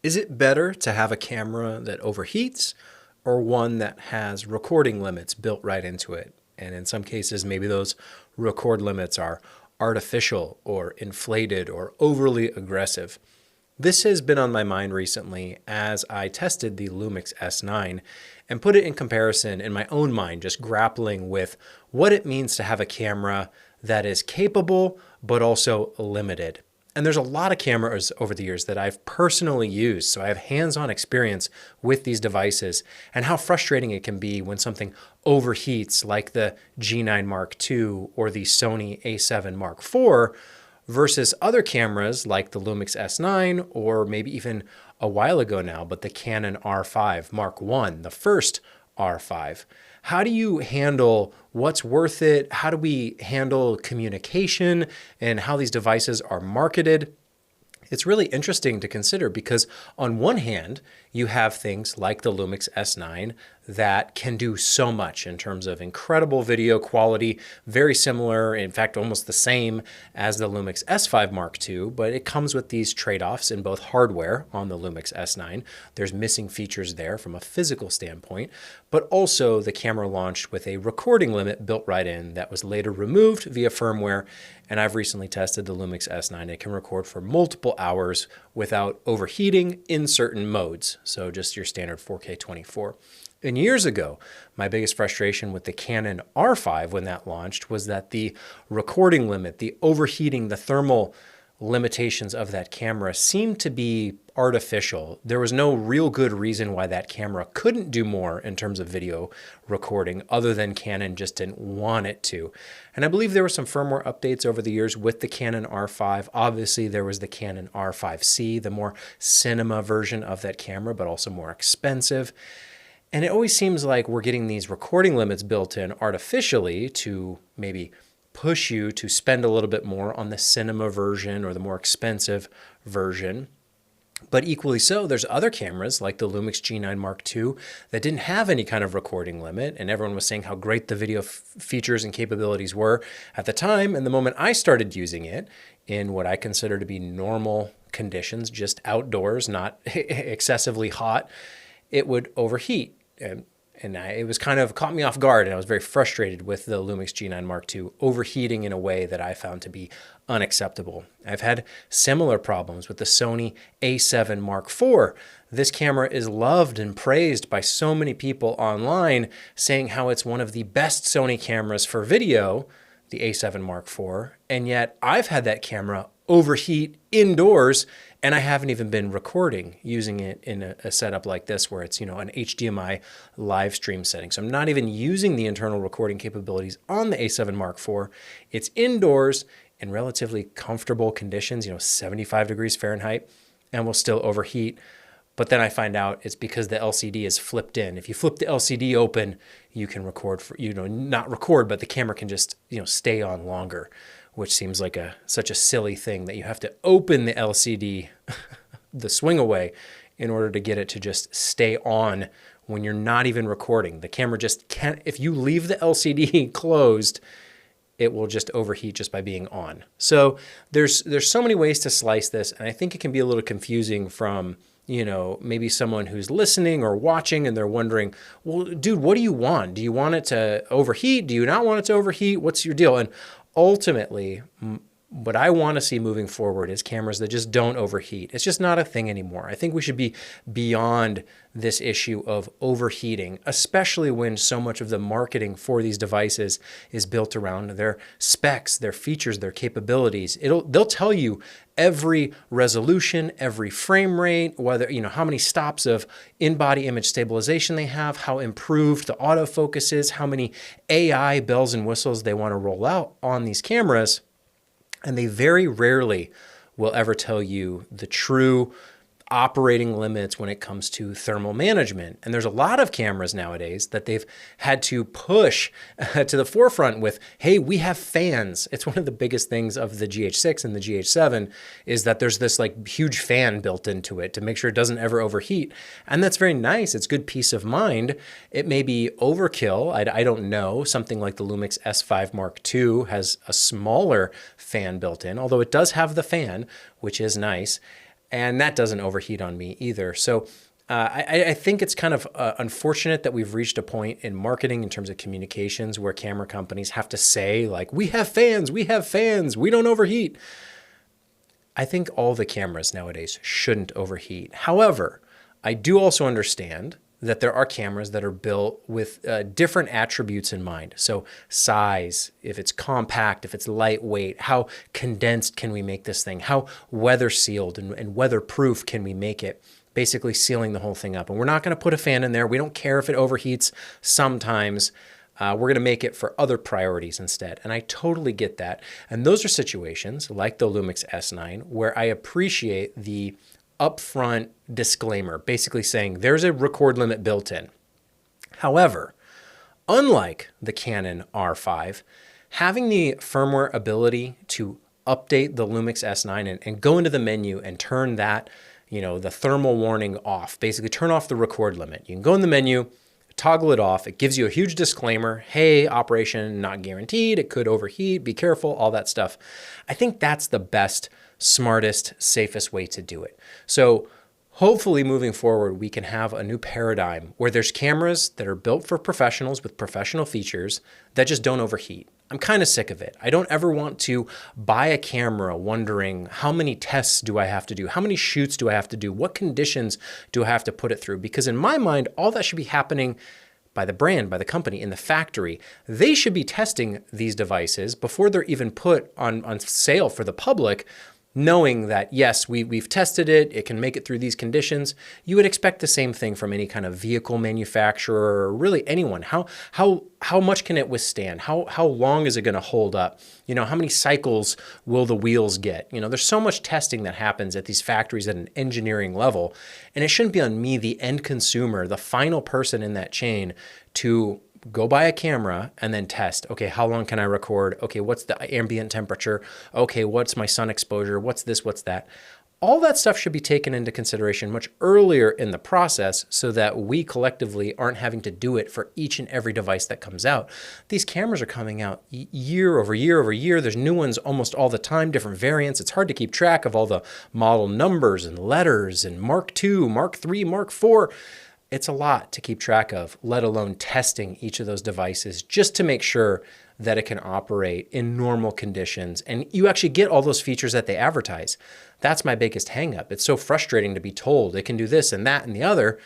Is it better to have a camera that overheats or one that has recording limits built right into it? And in some cases, maybe those record limits are artificial or inflated or overly aggressive. This has been on my mind recently as I tested the Lumix S9 and put it in comparison in my own mind, just grappling with what it means to have a camera that is capable but also limited. And there's a lot of cameras over the years that I've personally used, so I have hands-on experience with these devices and how frustrating it can be when something overheats like the G9 Mark II or the Sony A7 Mark IV versus other cameras like the Lumix S9 or maybe even a while ago now, but the Canon R5 Mark I, the first R5. How do you handle what's worth it? How do we handle communication and how these devices are marketed? It's really interesting to consider because on one hand, you have things like the Lumix S9 that can do so much in terms of incredible video quality, very similar, in fact, almost the same as the Lumix S5 Mark II, but it comes with these trade-offs in both hardware on the Lumix S9. There's missing features there from a physical standpoint, but also the camera launched with a recording limit built right in that was later removed via firmware. And I've recently tested the Lumix S9. It can record for multiple hours without overheating in certain modes. So just your standard 4K 24. And years ago, my biggest frustration with the Canon R5 when that launched was that the recording limit, the overheating, the thermal limitations of that camera seemed to be artificial. There was no real good reason why that camera couldn't do more in terms of video recording other than Canon just didn't want it to. And I believe there were some firmware updates over the years with the Canon R5. Obviously, there was the Canon R5C, the more cinema version of that camera, but also more expensive. And it always seems like we're getting these recording limits built in artificially to maybe push you to spend a little bit more on the cinema version or the more expensive version. But equally so, there's other cameras like the Lumix G9 Mark II that didn't have any kind of recording limit, and everyone was saying how great the video features and capabilities were at the time. And the moment I started using it in what I consider to be normal conditions, just outdoors, not excessively hot, it would overheat. It was kind of caught me off guard, and I was very frustrated with the Lumix G9 Mark II overheating in a way that I found to be unacceptable. I've had similar problems with the Sony A7 Mark IV. This camera is loved and praised by so many people online, saying how it's one of the best Sony cameras for video, the A7 Mark IV, and yet I've had that camera overheat indoors, and I haven't even been recording using it in a setup like this where it's, an HDMI live stream setting. So I'm not even using the internal recording capabilities on the A7 Mark IV. It's indoors in relatively comfortable conditions, 75 degrees Fahrenheit, and will still overheat. But then I find out it's because the LCD is flipped in. If you flip the LCD open, you can record for, not record, but the camera can just, stay on longer, which seems like such a silly thing that you have to open the LCD, the swing away, in order to get it to just stay on when you're not even recording. The camera just can't, if you leave the LCD closed, it will just overheat just by being on. So there's so many ways to slice this, and I think it can be a little confusing from, maybe someone who's listening or watching and they're wondering, well, dude, what do you want? Do you want it to overheat? Do you not want it to overheat? What's your deal? And ultimately, what I want to see moving forward is cameras that just don't overheat. It's just not a thing anymore. I think we should be beyond this issue of overheating, especially when so much of the marketing for these devices is built around their specs, their features, their capabilities. They'll tell you every resolution, every frame rate, whether, how many stops of in-body image stabilization they have, how improved the autofocus is, how many AI bells and whistles they want to roll out on these cameras. And they very rarely will ever tell you the true operating limits when it comes to thermal management. And there's a lot of cameras nowadays that they've had to push to the forefront with, hey, we have fans. It's one of the biggest things of the GH6 and the GH7 is that there's this like huge fan built into it to make sure it doesn't ever overheat. And that's very nice. It's good peace of mind. It may be overkill. I don't know. Something like the Lumix S5 Mark II has a smaller fan built in, although it does have the fan, which is nice. and that doesn't overheat on me either. So I think it's kind of unfortunate that we've reached a point in marketing in terms of communications where camera companies have to say like, we have fans, we don't overheat. I think all the cameras nowadays shouldn't overheat. However, I do also understand that there are cameras that are built with different attributes in mind. So size, if it's compact, if it's lightweight, how condensed can we make this thing? How weather sealed and weatherproof can we make it? Basically sealing the whole thing up. And we're not going to put a fan in there. We don't care if it overheats sometimes. We're going to make it for other priorities instead. And I totally get that. And those are situations like the Lumix S9 where I appreciate the upfront disclaimer, basically saying there's a record limit built in. However, unlike the Canon R5, having the firmware ability to update the Lumix S9 and go into the menu and turn that, the thermal warning off, basically turn off the record limit. You can go in the menu, toggle it off. It gives you a huge disclaimer. Hey, operation not guaranteed. It could overheat. Be careful, all that stuff. I think that's the best, smartest, safest way to do it. So hopefully moving forward, we can have a new paradigm where there's cameras that are built for professionals with professional features that just don't overheat. I'm kind of sick of it. I don't ever want to buy a camera wondering how many tests do I have to do? How many shoots do I have to do? What conditions do I have to put it through? Because in my mind, all that should be happening by the brand, by the company, in the factory. They should be testing these devices before they're even put on sale for the public, knowing that, yes, we've tested it, it can make it through these conditions. You would expect the same thing from any kind of vehicle manufacturer or really anyone. How much can it withstand? How long is it going to hold up? How many cycles will the wheels get? There's so much testing that happens at these factories at an engineering level, and it shouldn't be on me, the end consumer, the final person in that chain, to go buy a camera and then test. Okay, how long can I record? Okay, what's the ambient temperature? Okay, what's my sun exposure? What's this? What's that? All that stuff should be taken into consideration much earlier in the process so that we collectively aren't having to do it for each and every device that comes out. These cameras are coming out year over year over year. There's new ones almost all the time, different variants. It's hard to keep track of all the model numbers and letters and Mark II, Mark III, Mark IV. It's a lot to keep track of, let alone testing each of those devices just to make sure that it can operate in normal conditions and you actually get all those features that they advertise. That's my biggest hangup. It's so frustrating to be told it can do this and that and the other,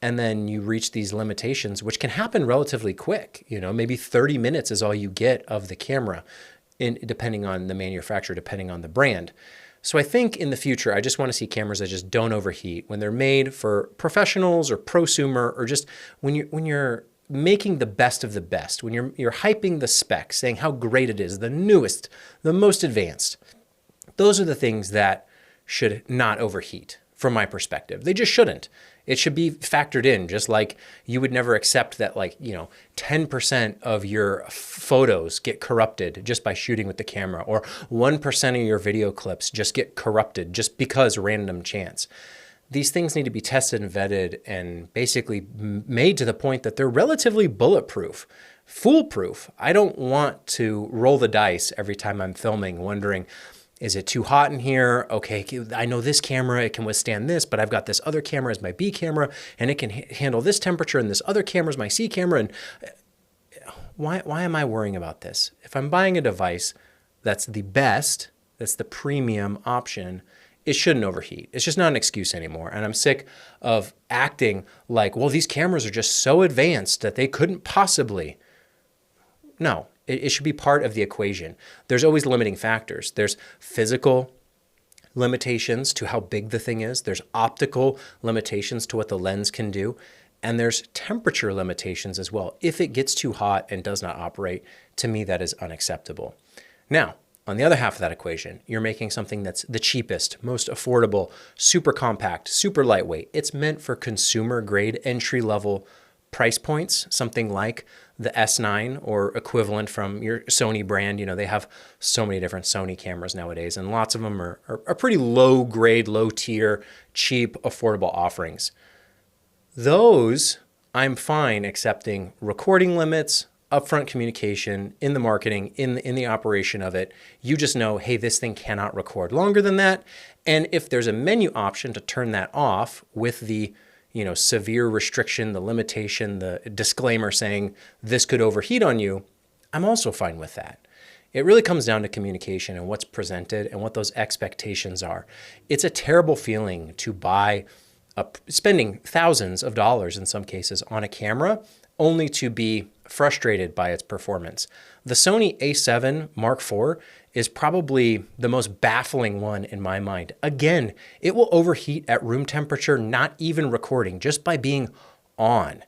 and then you reach these limitations, which can happen relatively quick. Maybe 30 minutes is all you get of the camera, depending on the manufacturer, depending on the brand. So I think in the future, I just want to see cameras that just don't overheat when they're made for professionals or prosumer, or just when you're making the best of the best, when you're hyping the specs, saying how great it is, the newest, the most advanced. Those are the things that should not overheat from my perspective. They just shouldn't. It should be factored in, just like you would never accept that 10% of your photos get corrupted just by shooting with the camera, or 1% of your video clips just get corrupted just because random chance. These things need to be tested and vetted and basically made to the point that they're relatively bulletproof, foolproof. I don't want to roll the dice every time I'm filming wondering, is it too hot in here? Okay, I know this camera, it can withstand this, but I've got this other camera as my B camera, and it can handle this temperature, and this other camera is my C camera. And why am I worrying about this? If I'm buying a device that's the best, that's the premium option, it shouldn't overheat. It's just not an excuse anymore. And I'm sick of acting like, well, these cameras are just so advanced that they couldn't possibly. No. It should be part of the equation. There's always limiting factors. There's physical limitations to how big the thing is. There's optical limitations to what the lens can do. And there's temperature limitations as well. If it gets too hot and does not operate, to me, that is unacceptable. Now, on the other half of that equation, you're making something that's the cheapest, most affordable, super compact, super lightweight. It's meant for consumer grade entry-level price points, something like the S9 or equivalent from your Sony brand. They have so many different Sony cameras nowadays, and lots of them are pretty low grade, low tier, cheap, affordable offerings. Those I'm fine accepting recording limits, upfront communication in the marketing, in the operation of it. You just know, hey, this thing cannot record longer than that. And if there's a menu option to turn that off with the severe restriction, the limitation, the disclaimer saying this could overheat on you, I'm also fine with that. It really comes down to communication and what's presented and what those expectations are. It's a terrible feeling to buy, spending thousands of dollars in some cases on a camera only to be frustrated by its performance. The Sony a7 Mark IV is probably the most baffling one in my mind. Again, it will overheat at room temperature, not even recording, just by being on.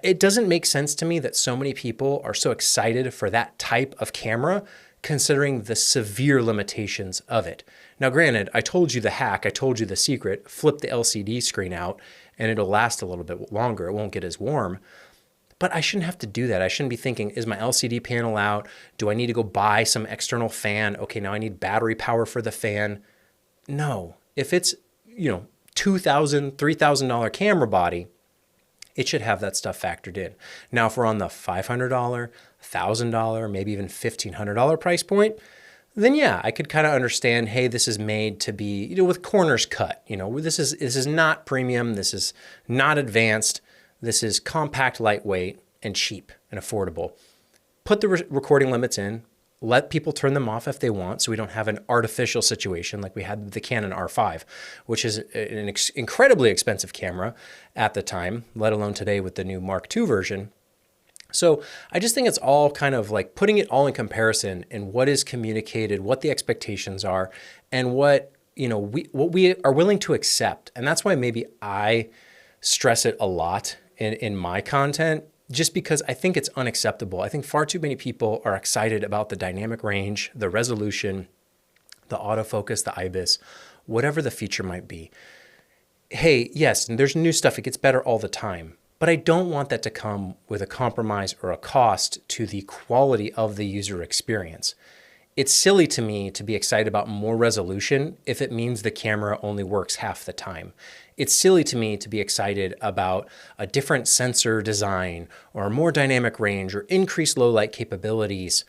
It doesn't make sense to me that so many people are so excited for that type of camera, considering the severe limitations of it. Now, granted, I told you the hack, I told you the secret, flip the LCD screen out and it'll last a little bit longer. It won't get as warm. But I shouldn't have to do that. I shouldn't be thinking, is my LCD panel out? Do I need to go buy some external fan? Okay, now I need battery power for the fan. No, if it's, $2,000, $3,000 camera body, it should have that stuff factored in. Now, if we're on the $500, $1,000, maybe even $1,500 price point, then yeah, I could kind of understand, hey, this is made to be, with corners cut. This is not premium. This is not advanced. This is compact, lightweight, and cheap and affordable. Put the recording limits in. Let people turn them off if they want, so we don't have an artificial situation like we had with the Canon R5, which is an incredibly expensive camera at the time, let alone today with the new Mark II version. So I just think it's all kind of like putting it all in comparison and what is communicated, what the expectations are, and what we are willing to accept. And that's why maybe I stress it a lot in my content, just because I think it's unacceptable. I think far too many people are excited about the dynamic range, the resolution, the autofocus, the IBIS, whatever the feature might be. Hey, yes, there's new stuff. It gets better all the time. But I don't want that to come with a compromise or a cost to the quality of the user experience. It's silly to me to be excited about more resolution if it means the camera only works half the time. It's silly to me to be excited about a different sensor design or a more dynamic range or increased low light capabilities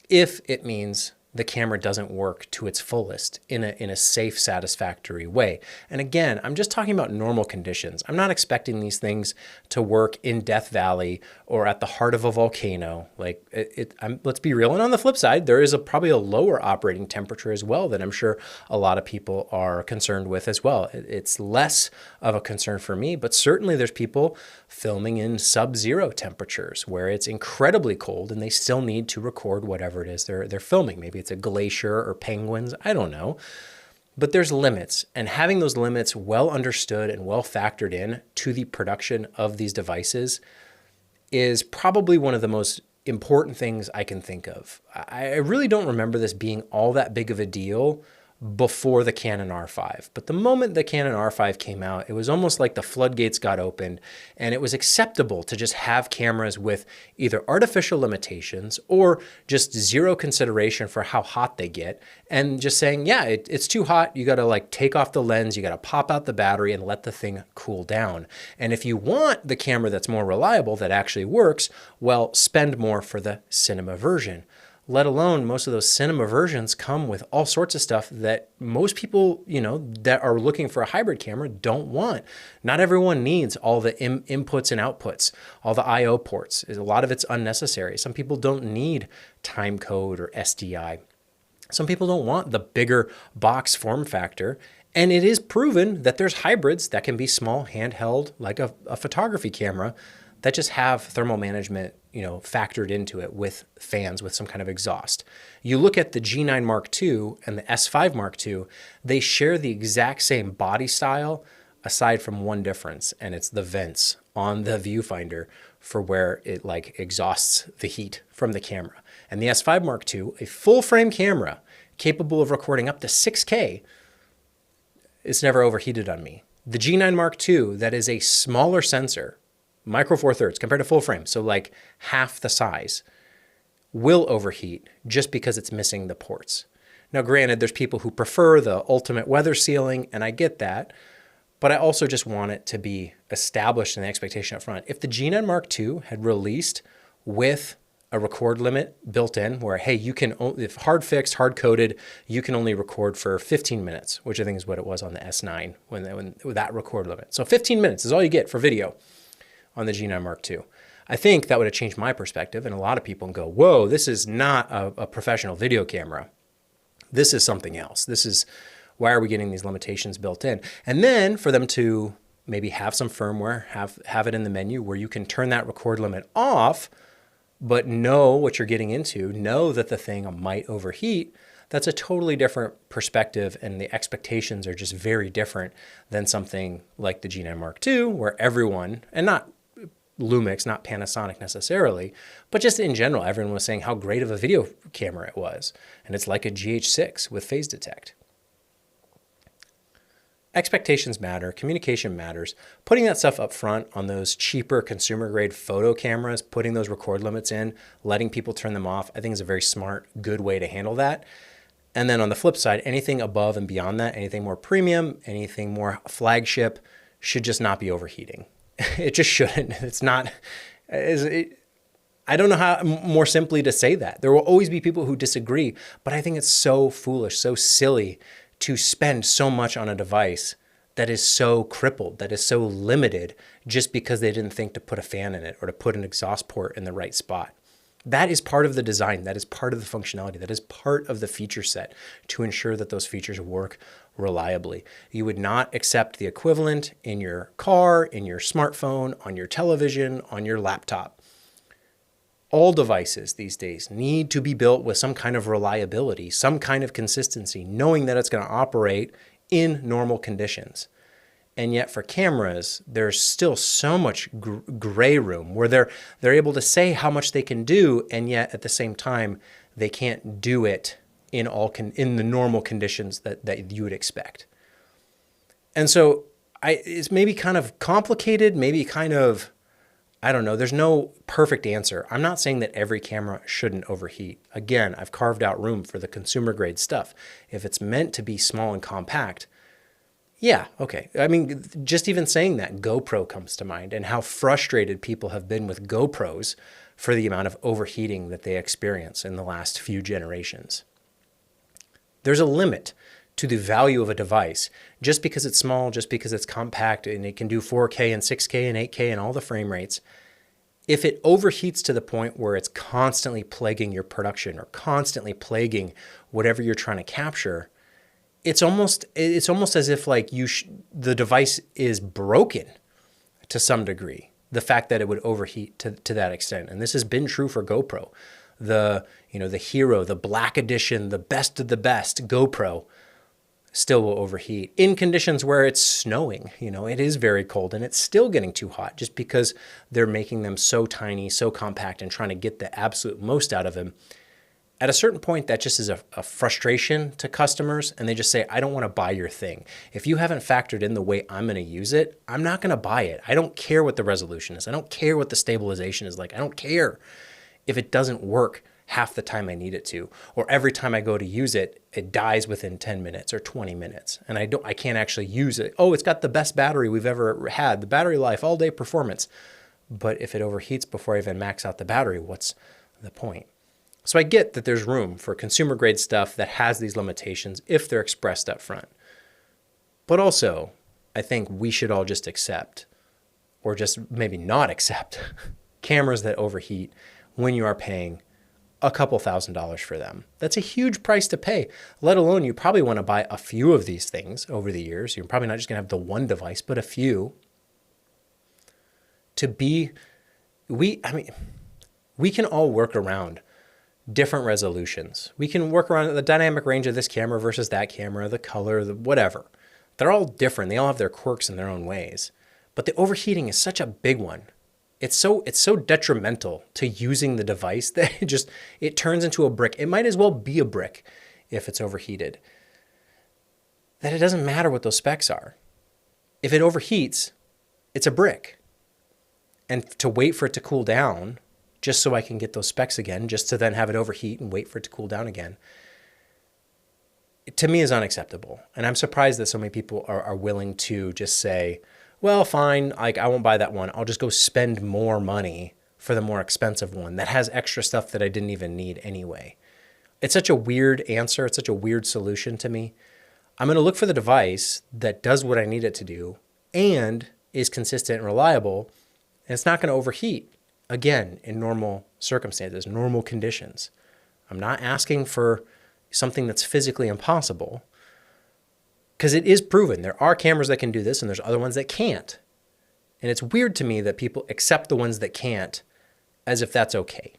if it means the camera doesn't work to its fullest in a safe, satisfactory way. And again, I'm just talking about normal conditions. I'm not expecting these things to work in Death Valley or at the heart of a volcano. Let's be real. And on the flip side, there is probably a lower operating temperature as well that I'm sure a lot of people are concerned with as well. It's less of a concern for me, but certainly there's people filming in sub-zero temperatures where it's incredibly cold and they still need to record whatever it is they're filming. Maybe it's a glacier or penguins, I don't know. But there's limits, and having those limits well understood and well factored in to the production of these devices is probably one of the most important things I can think of. I really don't remember this being all that big of a deal before the Canon R5. But the moment the Canon R5 came out, it was almost like the floodgates got opened and it was acceptable to just have cameras with either artificial limitations or just zero consideration for how hot they get and just saying, yeah, it's too hot. You got to take off the lens, you got to pop out the battery and let the thing cool down. And if you want the camera that's more reliable, that actually works, well, spend more for the cinema version. Let alone most of those cinema versions come with all sorts of stuff that most people, that are looking for a hybrid camera don't want. Not everyone needs all the inputs and outputs, all the I/O ports. A lot of it's unnecessary. Some people don't need time code or SDI. Some people don't want the bigger box form factor. And it is proven that there's hybrids that can be small, handheld, like a photography camera, that just have thermal management, factored into it with fans with some kind of exhaust. You look at the G9 Mark II and the S5 Mark II, they share the exact same body style aside from one difference, and it's the vents on the viewfinder for where it exhausts the heat from the camera. And the S5 Mark II, a full frame camera capable of recording up to 6K, it's never overheated on me. The G9 Mark II, that is a smaller sensor, micro four thirds compared to full frame, so half the size, will overheat just because it's missing the ports. Now, granted, there's people who prefer the ultimate weather sealing, and I get that, but I also just want it to be established in the expectation up front. If the G9 Mark II had released with a record limit built in where, hey, you can, if hard fixed, hard coded, you can only record for 15 minutes, which I think is what it was on the S9 when that record limit. So 15 minutes is all you get for video on the G9 Mark II. I think that would have changed my perspective, and a lot of people go, whoa, this is not a professional video camera. This is something else. This is, why are we getting these limitations built in? And then for them to maybe have some firmware, have it in the menu where you can turn that record limit off, but know what you're getting into, know that the thing might overheat, that's a totally different perspective, and the expectations are just very different than something like the G9 Mark II, where everyone, and not Lumix, not Panasonic necessarily, but just in general, everyone was saying how great of a video camera it was. And it's like a GH6 with phase detect. Expectations matter, communication matters. Putting that stuff up front on those cheaper consumer grade photo cameras, putting those record limits in, letting people turn them off, I think is a very smart, good way to handle that. And then on the flip side, anything above and beyond that, anything more premium, anything more flagship should just not be overheating. It just shouldn't. It's not, I don't know how more simply to say that. There will always be people who disagree, but I think it's so foolish, so silly to spend so much on a device that is so crippled, that is so limited, just because they didn't think to put a fan in it or to put an exhaust port in the right spot. That is part of the design. That is part of the functionality. That is part of the feature set to ensure that those features work reliably. You would not accept the equivalent in your car, in your smartphone, on your television, on your laptop. All devices these days need to be built with some kind of reliability, some kind of consistency, knowing that it's going to operate in normal conditions. And yet for cameras, there's still so much gray room where they're able to say how much they can do, and yet at the same time, they can't do it in the normal conditions that you would expect. And so it's maybe kind of complicated, maybe kind of, I don't know, there's no perfect answer. I'm not saying that every camera shouldn't overheat. Again, I've carved out room for the consumer grade stuff. If it's meant to be small and compact, yeah, okay. I mean, just even saying that, GoPro comes to mind, and how frustrated people have been with GoPros for the amount of overheating that they experience in the last few generations. There's a limit to the value of a device. Just because it's small, just because it's compact, and it can do 4K and 6K and 8K and all the frame rates, if it overheats to the point where it's constantly plaguing your production or constantly plaguing whatever you're trying to capture, it's almost as if like the device is broken to some degree. The fact that it would overheat to that extent, and this has been true for GoPro. The Hero, the Black Edition, the best of the best GoPro still will overheat in conditions where it's snowing. It is very cold and it's still getting too hot just because they're making them so tiny, so compact, and trying to get the absolute most out of them. At a certain point, that just is a frustration to customers, and they just say, I don't want to buy your thing. If you haven't factored in the way I'm going to use it, I'm not going to buy it. I don't care what the resolution is. I don't care what the stabilization is like. I don't care if it doesn't work half the time I need it to, or every time I go to use it, it dies within 10 minutes or 20 minutes, and I can't actually use it. Oh, it's got the best battery we've ever had, the battery life, all day performance. But if it overheats before I even max out the battery, what's the point? So I get that there's room for consumer grade stuff that has these limitations if they're expressed up front. But also, I think we should all just accept, or just maybe not accept, cameras that overheat when you are paying a couple $1,000s for them. That's a huge price to pay, let alone you probably want to buy a few of these things over the years. You're probably not just going to have the one device, but a few. We can all work around different resolutions. We can work around the dynamic range of this camera versus that camera, the color, whatever. They're all different. They all have their quirks in their own ways. But the overheating is such a big one. It's so detrimental to using the device that it turns into a brick. It might as well be a brick if it's overheated. That it doesn't matter what those specs are. If it overheats, it's a brick. And to wait for it to cool down, just so I can get those specs again, just to then have it overheat and wait for it to cool down again, to me is unacceptable. And I'm surprised that so many people are willing to just say, well, fine, I won't buy that one. I'll just go spend more money for the more expensive one that has extra stuff that I didn't even need anyway? It's such a weird answer. It's such a weird solution to me. I'm going to look for the device that does what I need it to do and is consistent and reliable, and it's not going to overheat, again, in normal circumstances, normal conditions. I'm not asking for something that's physically impossible, because it is proven. There are cameras that can do this, and there's other ones that can't. And it's weird to me that people accept the ones that can't as if that's okay.